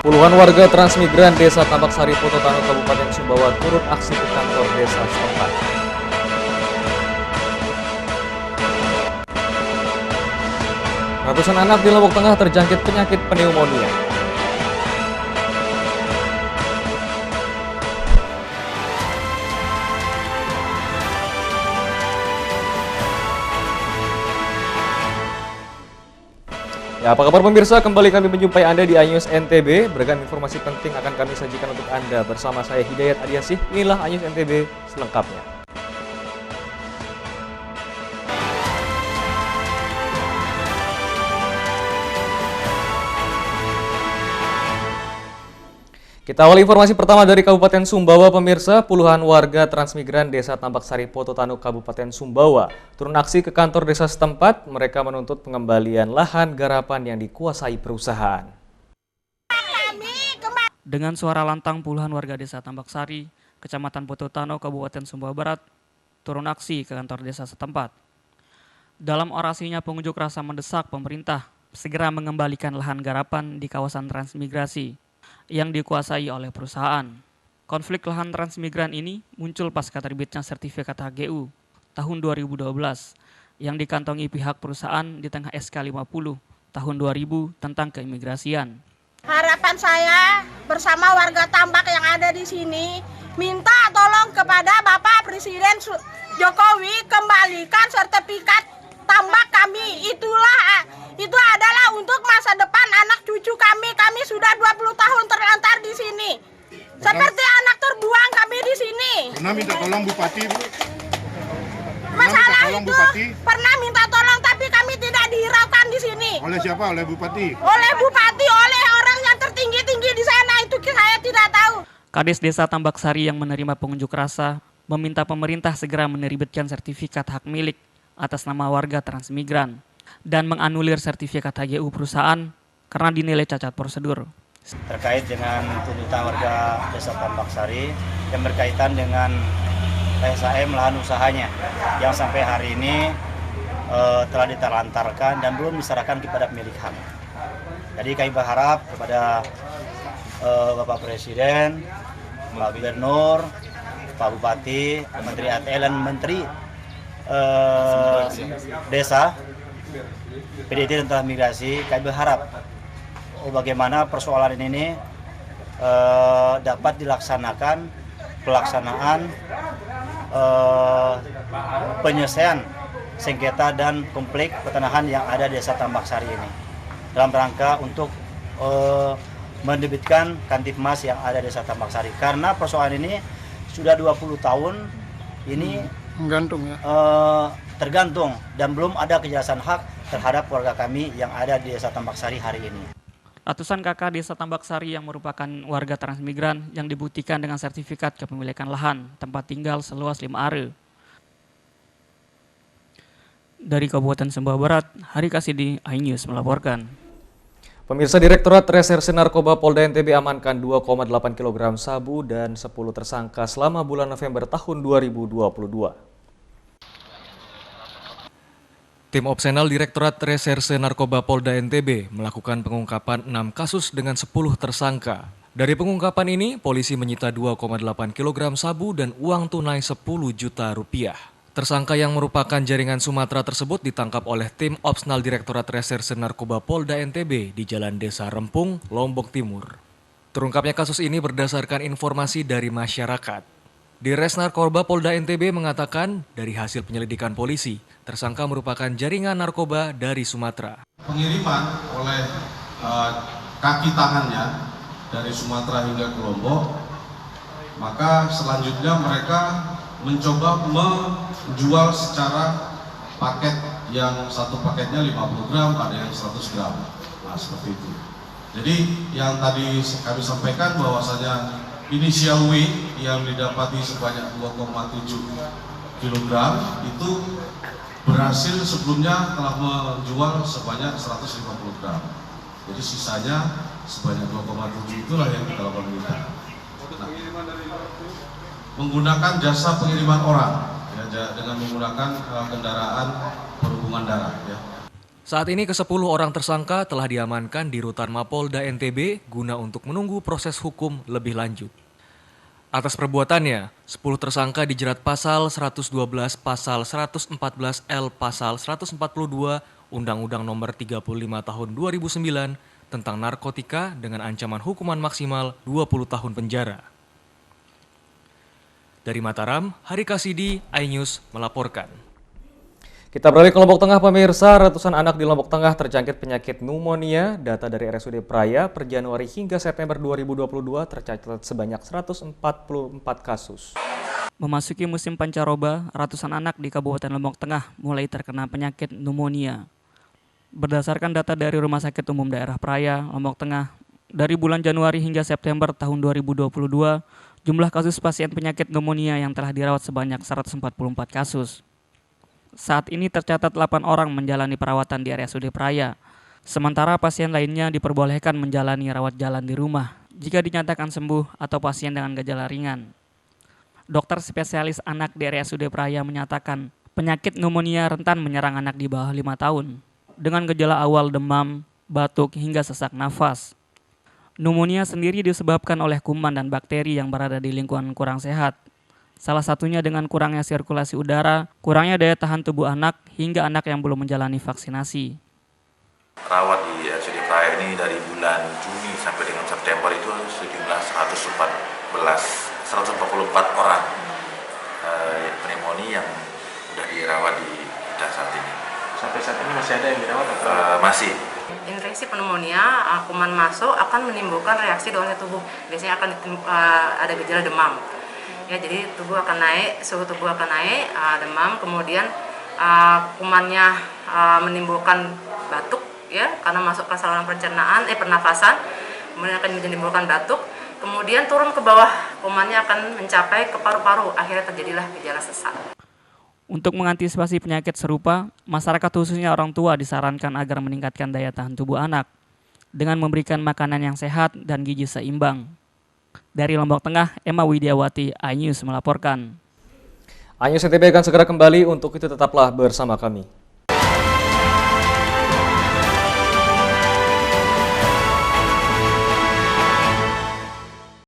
Puluhan warga transmigran Desa Tambak Sari, Pototano, Kabupaten Sumbawa turun aksi ke kantor desa setempat. Ratusan anak di Lombok Tengah terjangkit penyakit pneumonia. Ya, apa kabar pemirsa? Kembali kami menjumpai Anda di iNews NTB. Beragam informasi penting akan kami sajikan untuk Anda. Bersama saya Hidayat Adiasih, inilah iNews NTB selengkapnya. Kita awali informasi pertama dari Kabupaten Sumbawa, pemirsa. Puluhan warga transmigran Desa Tambak Sari, Pototano, Kabupaten Sumbawa turun aksi ke kantor desa setempat. Mereka menuntut pengembalian lahan garapan yang dikuasai perusahaan. Dengan suara lantang, puluhan warga Desa Tambak Sari, Kecamatan Pototano, Kabupaten Sumbawa Barat, turun aksi ke kantor desa setempat. Dalam orasinya, pengunjuk rasa mendesak pemerintah segera mengembalikan lahan garapan di kawasan transmigrasi yang dikuasai oleh perusahaan. Konflik lahan transmigran ini muncul pasca terbitnya sertifikat HGU tahun 2012 yang dikantongi pihak perusahaan di tengah SK 50 tahun 2000 tentang keimigrasian. Harapan saya bersama warga Tambak yang ada di sini minta tolong kepada Bapak Presiden Jokowi kembalikan sertifikat tambak kami. Itu adalah untuk masa depan anak cucu kami. Kami sudah 20 tahun terlantar di sini. Seperti anak terbuang kami di sini. Pernah minta tolong Bupati, Bu? Masalah itu Bupati? Pernah minta tolong tapi kami tidak dihiraukan di sini. Oleh siapa? Oleh Bupati? Oleh Bupati, oleh orang yang tertinggi-tinggi di sana. Itu saya tidak tahu. Kades Desa Tambak Sari yang menerima pengunjuk rasa meminta pemerintah segera menerbitkan sertifikat hak milik atas nama warga transmigran dan menganulir sertifikat HGU perusahaan karena dinilai cacat prosedur. Terkait dengan tuntutan warga Desa Tambak Sari yang berkaitan dengan PSAM lahan usahanya yang sampai hari ini telah diterlantarkan dan belum diserahkan kepada pemilik hak. Jadi kami berharap kepada Bapak Presiden, Pak Gubernur, Pak Bupati, Menteri ATL dan Menteri Desa, PDT dan Transmigrasi, kami berharap bagaimana persoalan ini dapat dilaksanakan pelaksanaan penyelesaian sengketa dan konflik pertanahan yang ada di Desa Tambak Sari ini dalam rangka untuk menerbitkan Kantipmas yang ada di Desa Tambak Sari, karena persoalan ini sudah 20 tahun ini tergantung dan belum ada kejelasan hak terhadap warga kami yang ada di Desa Tambak Sari hari ini. Ratusan kakak Desa Tambak Sari yang merupakan warga transmigran yang dibuktikan dengan sertifikat kepemilikan lahan tempat tinggal seluas 5 are. Dari Kabupaten Sumbawa Barat, Hari Kasidi, iNews melaporkan. Pemirsa, Direktorat Reserse Narkoba Polda NTB amankan 2,8 kg sabu dan 10 tersangka selama bulan November tahun 2022. Tim Opsenal Direktorat Reserse Narkoba Polda NTB melakukan pengungkapan 6 kasus dengan 10 tersangka. Dari pengungkapan ini, polisi menyita 2,8 kg sabu dan uang tunai 10 juta rupiah. Tersangka yang merupakan jaringan Sumatera tersebut ditangkap oleh tim Opsenal Direktorat Reserse Narkoba Polda NTB di Jalan Desa Rempung, Lombok Timur. Terungkapnya kasus ini berdasarkan informasi dari masyarakat. Di Res Narkoba Polda NTB mengatakan dari hasil penyelidikan polisi, tersangka merupakan jaringan narkoba dari Sumatera. Pengiriman oleh kaki tangannya dari Sumatera hingga ke Lombok, maka selanjutnya mereka mencoba menjual secara paket, yang satu paketnya 50 gram, ada yang 100 gram. Nah, seperti itu. Jadi yang tadi kami sampaikan bahwasanya inisial W yang didapati sebanyak 2,7 kg itu berhasil sebelumnya telah menjual sebanyak 150 gram. Jadi sisanya sebanyak 2,7 itulah yang kita lakukan penyitaan. Menggunakan jasa pengiriman orang, ya, dengan menggunakan kendaraan perhubungan darat. Ya. Saat ini ke-10 orang tersangka telah diamankan di Rutan Mapolda NTB guna untuk menunggu proses hukum lebih lanjut. Atas perbuatannya, 10 tersangka dijerat pasal 112, pasal 114 L, pasal 142 Undang-Undang Nomor 35 Tahun 2009 tentang narkotika dengan ancaman hukuman maksimal 20 tahun penjara. Dari Mataram, Hari Kasidi, iNews melaporkan. Kita beralih ke Lombok Tengah, pemirsa. Ratusan anak di Lombok Tengah terjangkit penyakit pneumonia. Data dari RSUD Praia per Januari hingga September 2022 tercatat sebanyak 144 kasus. Memasuki musim pancaroba, ratusan anak di Kabupaten Lombok Tengah mulai terkena penyakit pneumonia. Berdasarkan data dari Rumah Sakit Umum Daerah Praia, Lombok Tengah, dari bulan Januari hingga September tahun 2022, jumlah kasus pasien penyakit pneumonia yang telah dirawat sebanyak 144 kasus. Saat ini tercatat 8 orang menjalani perawatan di RSUD Praia, sementara pasien lainnya diperbolehkan menjalani rawat jalan di rumah jika dinyatakan sembuh atau pasien dengan gejala ringan. Dokter spesialis anak di RSUD Praia menyatakan penyakit pneumonia rentan menyerang anak di bawah 5 tahun dengan gejala awal demam, batuk, hingga sesak nafas. Pneumonia sendiri disebabkan oleh kuman dan bakteri yang berada di lingkungan kurang sehat. Salah satunya dengan kurangnya sirkulasi udara, kurangnya daya tahan tubuh anak, hingga anak yang belum menjalani vaksinasi. Rawat di RSUD Praia ini dari bulan Juni sampai dengan September itu sejumlah 144 orang pneumonia yang sudah dirawat di kita saat ini. Sampai saat ini masih ada yang dirawat? Masih. Infeksi pneumonia, kuman masuk akan menimbulkan reaksi di oleh tubuh. Biasanya akan ada gejala demam. Ya, jadi tubuh akan naik, suhu tubuh akan naik, demam, kemudian kumannya menimbulkan batuk, ya, karena masuk ke saluran pencernaan, pernafasan, kemudian akan menimbulkan batuk, kemudian turun ke bawah, kumannya akan mencapai ke paru-paru, akhirnya terjadilah gejala sesak. Untuk mengantisipasi penyakit serupa, masyarakat khususnya orang tua disarankan agar meningkatkan daya tahan tubuh anak dengan memberikan makanan yang sehat dan gizi seimbang. Dari Lombok Tengah, Emma Widiawati, iNews melaporkan. iNews NTB akan segera kembali, untuk itu tetaplah bersama kami.